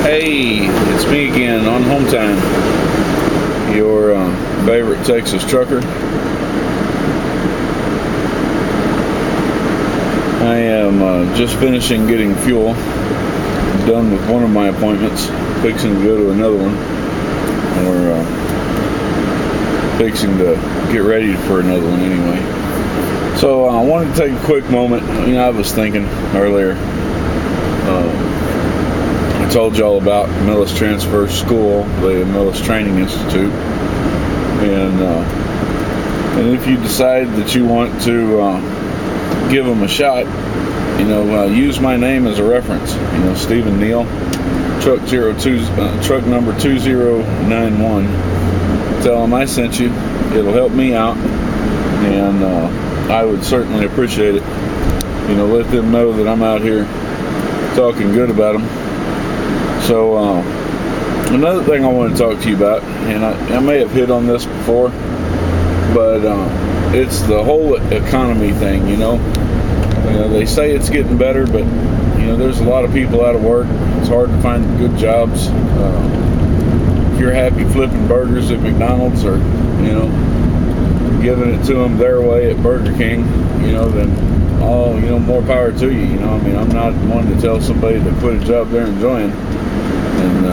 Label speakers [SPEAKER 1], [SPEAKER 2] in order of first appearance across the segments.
[SPEAKER 1] Hey, it's me again on Home Time, your favorite Texas trucker. I am just finishing getting fuel. I'm done with one of my appointments, fixing to go to another one, or fixing to get ready for another one anyway. So I wanted to take a quick moment. I was thinking earlier, I told y'all about Millis Transfer School, the Millis Training Institute, and if you decide that you want to give them a shot, use my name as a reference. Stephen Neill, truck number 2091. Tell them I sent you. It'll help me out, and I would certainly appreciate it. Let them know that I'm out here talking good about them. So another thing I want to talk to you about, and I may have hit on this before, but it's the whole economy thing. They say it's getting better, but there's a lot of people out of work. It's hard to find good jobs. If you're happy flipping burgers at McDonald's, or giving it to them their way at Burger King, then more power to you. I'm not one to tell somebody to quit a job they're enjoying, and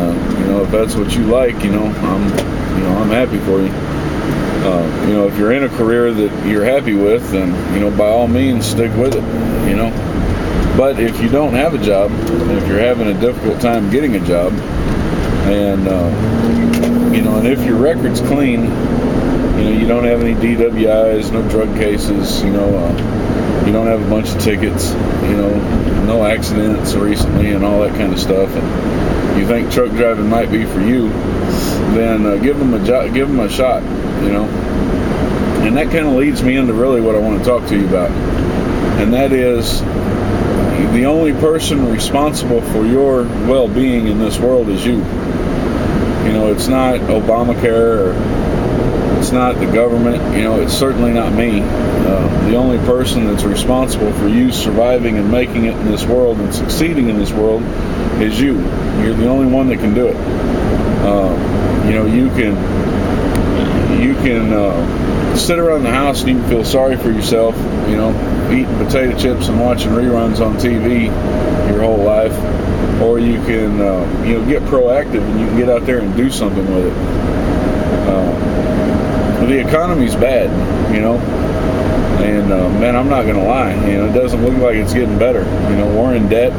[SPEAKER 1] if that's what you like, I'm happy for you. If you're in a career that you're happy with, then by all means stick with it. But if you don't have a job, and if you're having a difficult time getting a job, and and if your record's clean, you don't have any DWIs, no drug cases, you don't have a bunch of tickets, no accidents recently and all that kind of stuff, and you think truck driving might be for you, then give them a shot, And that kind of leads me into really what I want to talk to you about, and that is the only person responsible for your well-being in this world is you. It's not Obamacare, or it's not the government, it's certainly not me. The only person that's responsible for you surviving and making it in this world and succeeding in this world is you. You're the only one that can do it. You can sit around the house and you can feel sorry for yourself, eating potato chips and watching reruns on TV your whole life, or you can get proactive and you can get out there and do something with it. The economy's bad, and man, I'm not gonna lie, it doesn't look like it's getting better. We're in debt,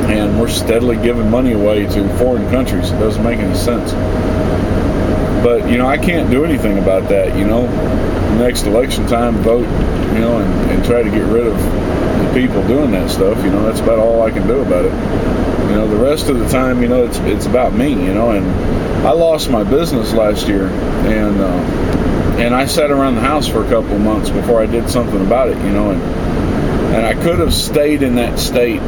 [SPEAKER 1] and we're steadily giving money away to foreign countries. It doesn't make any sense. But I can't do anything about that. Next election time, vote, and try to get rid of the people doing that stuff. That's about all I can do about it. The rest of the time, it's about me. And I lost my business last year, and I sat around the house for a couple of months before I did something about it. And I could have stayed in that state,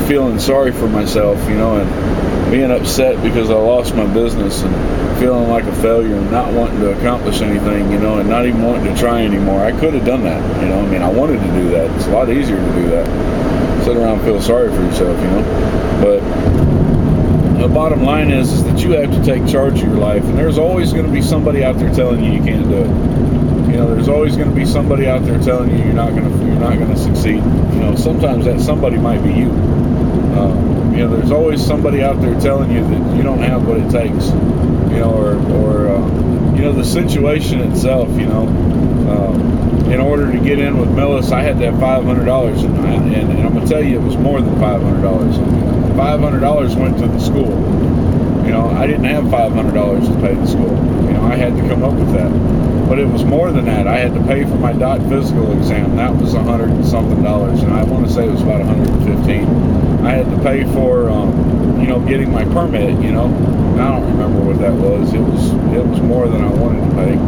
[SPEAKER 1] feeling sorry for myself, and being upset because I lost my business, and feeling like a failure, and not wanting to accomplish anything, and not even wanting to try anymore. I could have done that, I wanted to do that. It's a lot easier to do that. Sit around and feel sorry for yourself, But the bottom line is that you have to take charge of your life, and there's always going to be somebody out there telling you can't do it. There's always going to be somebody out there telling you you're not going to succeed. Sometimes that somebody might be you. There's always somebody out there telling you that you don't have what it takes. The situation itself, in order to get in with Millis, I had to have $500, and I'm going to tell you, it was more than $500. $500 went to the school. I didn't have $500 to pay the school. I had to come up with that. But it was more than that. I had to pay for my DOT physical exam. That was $100 and something, and I want to say it was about $115. I had to pay for, getting my permit. I don't remember what that was. It was more than I wanted to pay.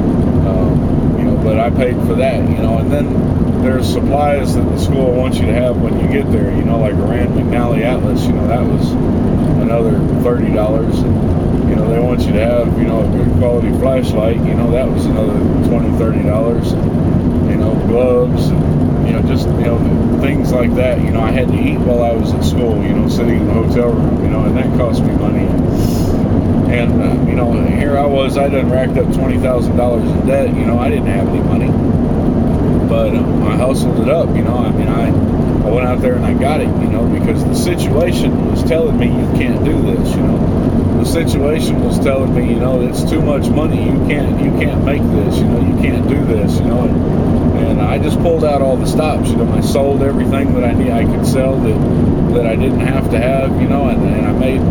[SPEAKER 1] But I paid for that. And then there's supplies that the school wants you to have when you get there. Like a Rand McNally Atlas. That was another $30. And, they want you to have, a good quality flashlight. That was another $20, $30. Gloves. And, just things like that. I had to eat while I was at school. Sitting in the hotel room. And that cost me money. And here I was. I done racked up $20,000 in debt. I didn't have any money, but I hustled it up. I went out there and I got it. Because the situation was telling me you can't do this. The situation was telling me, it's too much money. You can't make this. You can't do this. And I just pulled out all the stops. I sold everything that I could sell that I didn't have to have. And I made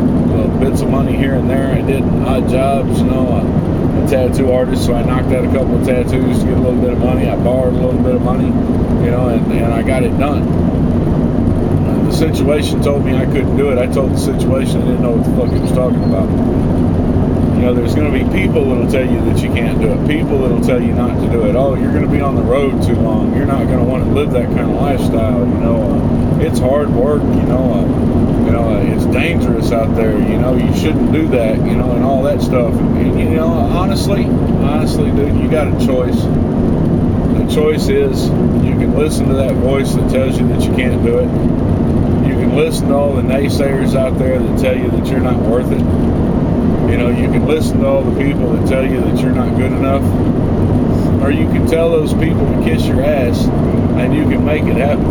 [SPEAKER 1] bits of money here and there. I did odd jobs. I'm a tattoo artist, so I knocked out a couple of tattoos to get a little bit of money. I borrowed a little bit of money, and I got it done. The situation told me I couldn't do it. I told the situation I didn't know what the fuck it was talking about. There's going to be people that'll tell you that you can't do it. People that'll tell you not to do it. Oh, you're going to be on the road too long. You're not going to want to live that kind of lifestyle. It's hard work. It's dangerous out there. You shouldn't do that. And all that stuff. And honestly, dude, you got a choice. The choice is you can listen to that voice that tells you that you can't do it. You can listen to all the naysayers out there that tell you that you're not worth it. You can listen to all the people that tell you that you're not good enough. Or you can tell those people to kiss your ass and you can make it happen.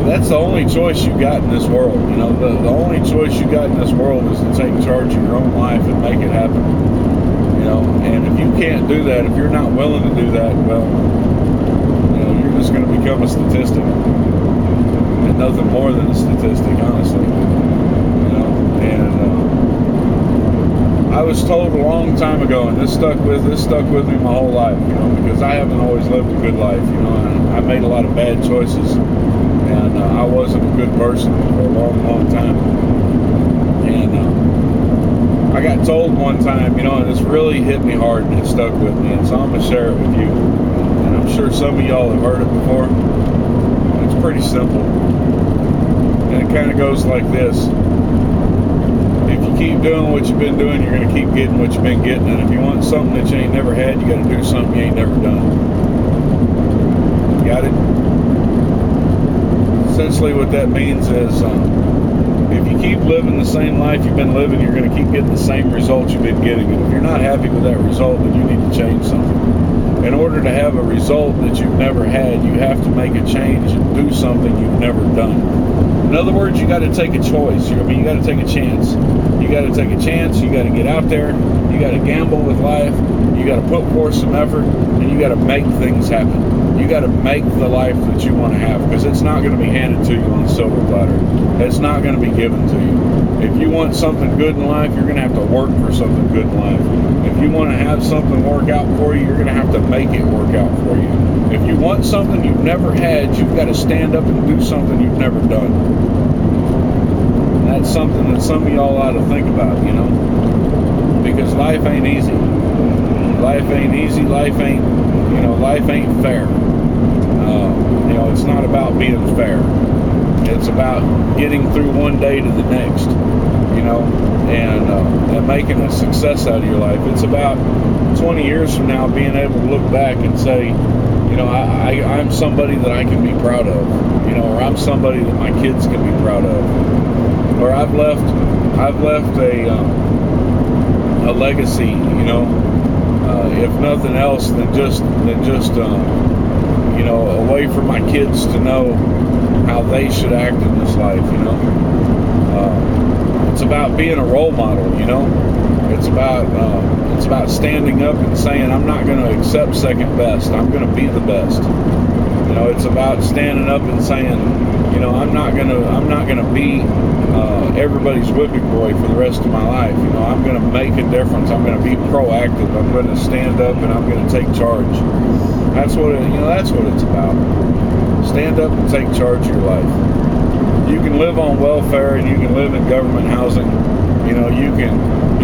[SPEAKER 1] That's the only choice you got in this world. The only choice you got in this world is to take charge of your own life and make it happen. And if you can't do that, if you're not willing to do that, well, you're just going to become a statistic. And nothing more than a statistic, honestly. I was told a long time ago, and this stuck with me my whole life, because I haven't always lived a good life. I made a lot of bad choices, and I wasn't a good person for a long, long time. And I got told one time, and this really hit me hard, and it stuck with me, and so I'm going to share it with you. And I'm sure some of y'all have heard it before. It's pretty simple. And it kind of goes like this. If you keep doing what you've been doing, you're going to keep getting what you've been getting. And if you want something that you ain't never had, you got to do something you ain't never done. Got it? Essentially what that means is if you keep living the same life you've been living, you're going to keep getting the same results you've been getting. And if you're not happy with that result, then you need to change something. In order to have a result that you've never had, you have to make a change and do something you've never done. In other words, you got to take a choice. You got to take a chance. You got to take a chance. You got to get out there. You got to gamble with life. You got to put forth some effort, and you got to make things happen. You got to make the life that you want to have, because it's not going to be handed to you on a silver platter. It's not going to be given to you. If you want something good in life, you're going to have to work for something good in life. If you want to have something work out for you, you're going to have to make it work out for you. If you want something you've never had, you've got to stand up and do something you've never done. And that's something that some of y'all ought to think about, because life ain't easy. Life ain't easy. Life ain't fair. It's not about being fair. It's about getting through one day to the next, and making a success out of your life. It's about 20 years from now being able to look back and say, I'm somebody that I can be proud of, or I'm somebody that my kids can be proud of, or I've left a legacy, if nothing else than just a way for my kids to know how they should act in this life. It's about being a role model. It's about standing up and saying, I'm not going to accept second best. I'm going to be the best. It's about standing up and saying, I'm not gonna be everybody's whipping boy for the rest of my life. I'm gonna make a difference. I'm gonna be proactive. I'm gonna stand up and I'm gonna take charge. That's what it's about. Stand up and take charge of your life. You can live on welfare and you can live in government housing. You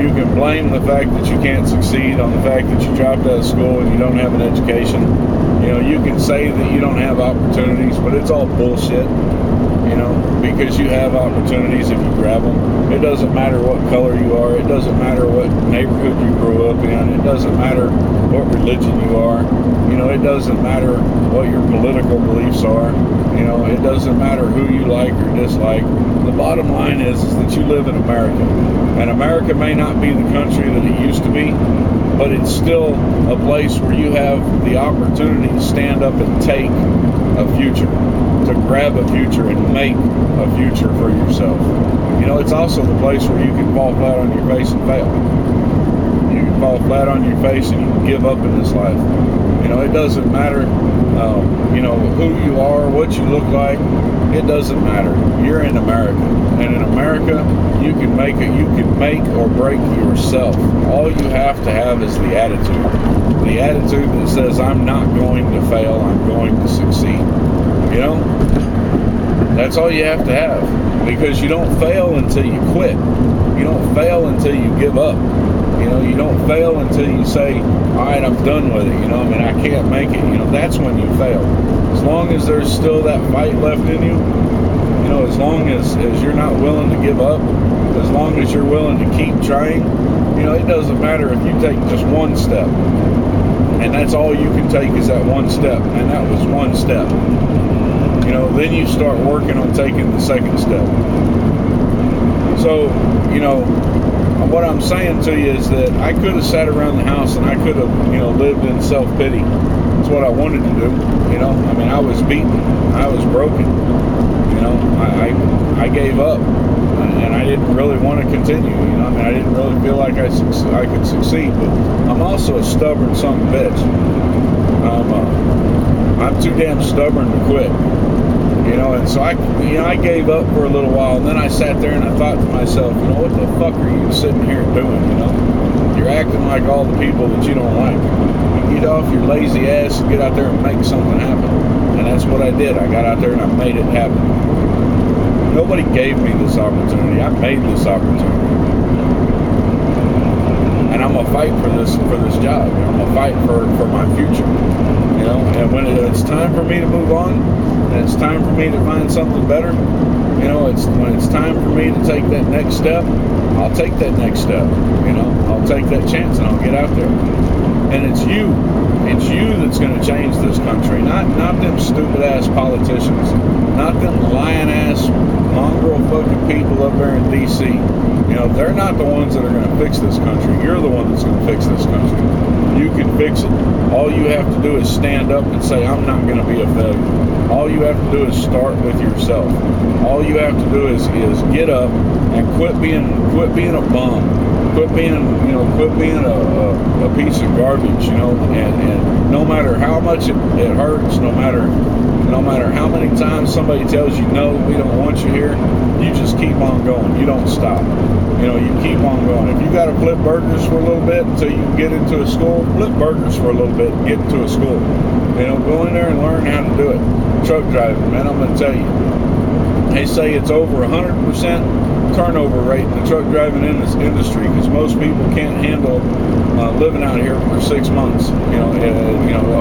[SPEAKER 1] can blame the fact that you can't succeed on the fact that you dropped out of school and you don't have an education. You can say that you don't have opportunities, but it's all bullshit, because you have opportunities if you grab them. doesn't matter what color you are. It doesn't matter what neighborhood you grew up in. It doesn't matter what religion you are. You know, it doesn't matter what your political beliefs are. You know, it doesn't matter who you like or dislike. The bottom line is that you live in America. And America may not be the country that it used to be, but it's still a place where you have the opportunity to stand up and take a future, to grab a future and make a future for yourself. You know, it's also the place where you can fall flat on your face and fail. You can fall flat on your face and you can give up in this life. You know, it doesn't matter, you know, who you are, what you look like. It doesn't matter. You're in America. And in America, you can make it. You can make or break yourself. All you have to have is the attitude. The attitude that says, I'm not going to fail. I'm going to succeed. You know? That's all you have to have. Because you don't fail until you quit. You don't fail until you give up. You know, you don't fail until you say, all right, I'm done with it. You know, I mean, I can't make it. You know, that's when you fail. As long as there's still that fight left in you, you know, as long as you're not willing to give up, as long as you're willing to keep trying, you know, it doesn't matter if you take just one step. And that's all you can take is that one step. And that was one step. You know, then you start working on taking the second step. So, you know, what I'm saying to you is that I could have sat around the house and I could have, you know, lived in self-pity. That's what I wanted to do. You know, I mean, I was beaten. I was broken. You know, I gave up. And I didn't really want to continue. You know, I mean, I didn't really feel like I could succeed. But I'm also a stubborn son of a bitch. I'm too damn stubborn to quit. You know, and so I gave up for a little while, and then I sat there and I thought to myself, you know, what the fuck are you sitting here doing? You know, you're acting like all the people that you don't like. You get off your lazy ass and get out there and make something happen. And that's what I did. I got out there and I made it happen. Nobody gave me this opportunity. I made this opportunity. And I'm gonna fight for this job. You know, I'm gonna fight for my future. You know, and when it's time for me to move on, and it's time for me to find something better, you know, when it's time for me to take that next step, I'll take that next step. You know, I'll take that chance and I'll get out there. And it's you that's going to change this country, not them stupid ass politicians, not them lying ass mongrel fucking people up there in D.C. You know, they're not the ones that are going to fix this country. You're the one that's going to fix this country. You can fix it. All you have to do is stand up and say, I'm not going to be a failure. All you have to do is start with yourself. All you have to do is get up and quit being a bum. Quit being a piece of garbage, you know, and no matter how much it hurts, no matter how many times somebody tells you, no, we don't want you here, you just keep on going. You don't stop. You know, you keep on going. If you got to flip burgers for a little bit until you get into a school, flip burgers for a little bit and get into a school. You know, go in there and learn how to do it. Truck driving, man, I'm going to tell you. They say it's over 100% turnover rate in the truck driving industry because most people can't handle living out here for 6 months. You know,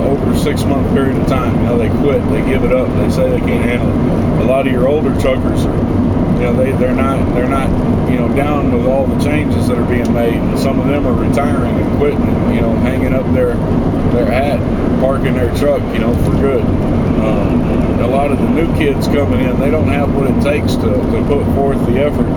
[SPEAKER 1] over a 6 month period of time. You know, they quit, they give it up, they say they can't handle it. A lot of your older truckers are, you know, they're not, you know, down with all the changes that are being made. And some of them are retiring and quitting, and, you know, hanging up their hat, parking their truck, you know, for good. A lot of the new kids coming in, they don't have what it takes to put forth the effort,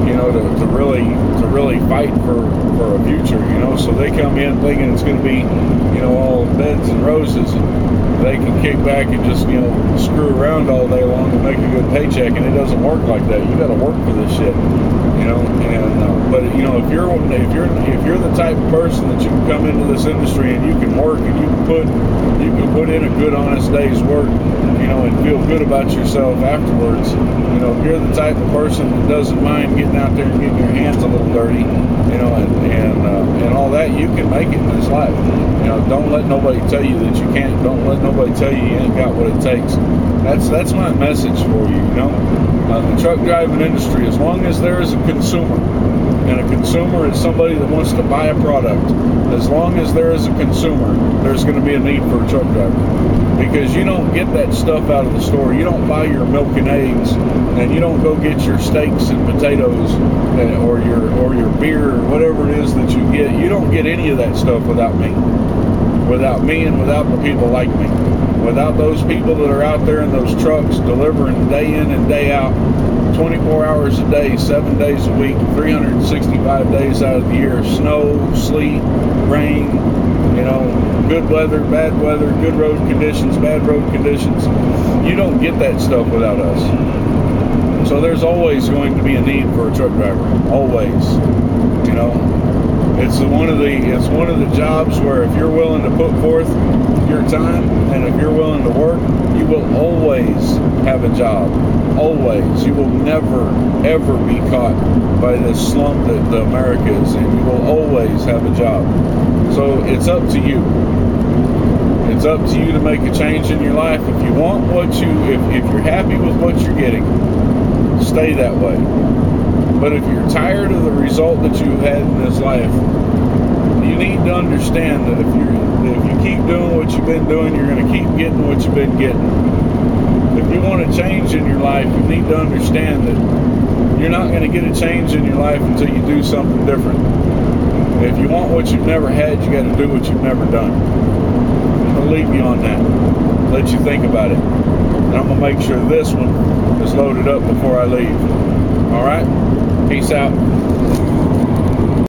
[SPEAKER 1] you know, to really fight for a future, you know. So they come in thinking it's going to be, you know, all beds and roses, and they can kick back and just, you know, screw around all day long and make a good paycheck, and it doesn't work like that. You got to work for this shit, you know. And but you know, if you're the type of person that you can come into this industry and you can work and you can put in a good honest day's work, you know, and feel good about yourself afterwards. You know, if you're the type of person that doesn't mind getting out there and getting your hands a little dirty, you know, and all that, you can make it in this life. You know, don't let nobody tell you that you can't. Don't let nobody tell you ain't got what it takes. That's my message for you. You know, the truck driving industry, as long as there is a consumer, and a consumer is somebody that wants to buy a product, as long as there is a consumer, there's going to be a need for a truck driver. Because you don't get that stuff out of the store. You don't buy your milk and eggs, and you don't go get your steaks and potatoes, or your beer or whatever it is that you get. You don't get any of that stuff without me. Without me and without the people like me. Without those people that are out there in those trucks delivering day in and day out, 24 hours a day, 7 days a week, 365 days out of the year, snow, sleet, rain, good weather, bad weather, good road conditions, bad road conditions. You don't get that stuff without us. So there's always going to be a need for a truck driver. Always. It's one of the jobs where if you're willing to put forth your time and if you're willing to work, you will always have a job. Always. You will never, ever be caught by this slump that America is in. You will always have a job. So it's up to you. It's up to you to make a change in your life. If you want if you're happy with what you're getting, stay that way. But if you're tired of the result that you've had in this life, you need to understand that if you keep doing what you've been doing, you're going to keep getting what you've been getting. If you want a change in your life, you need to understand that you're not going to get a change in your life until you do something different. If you want what you've never had, you got to do what you've never done. I'm going to leave you on that. Let you think about it. And I'm going to make sure this one is loaded up before I leave. All right? Peace out.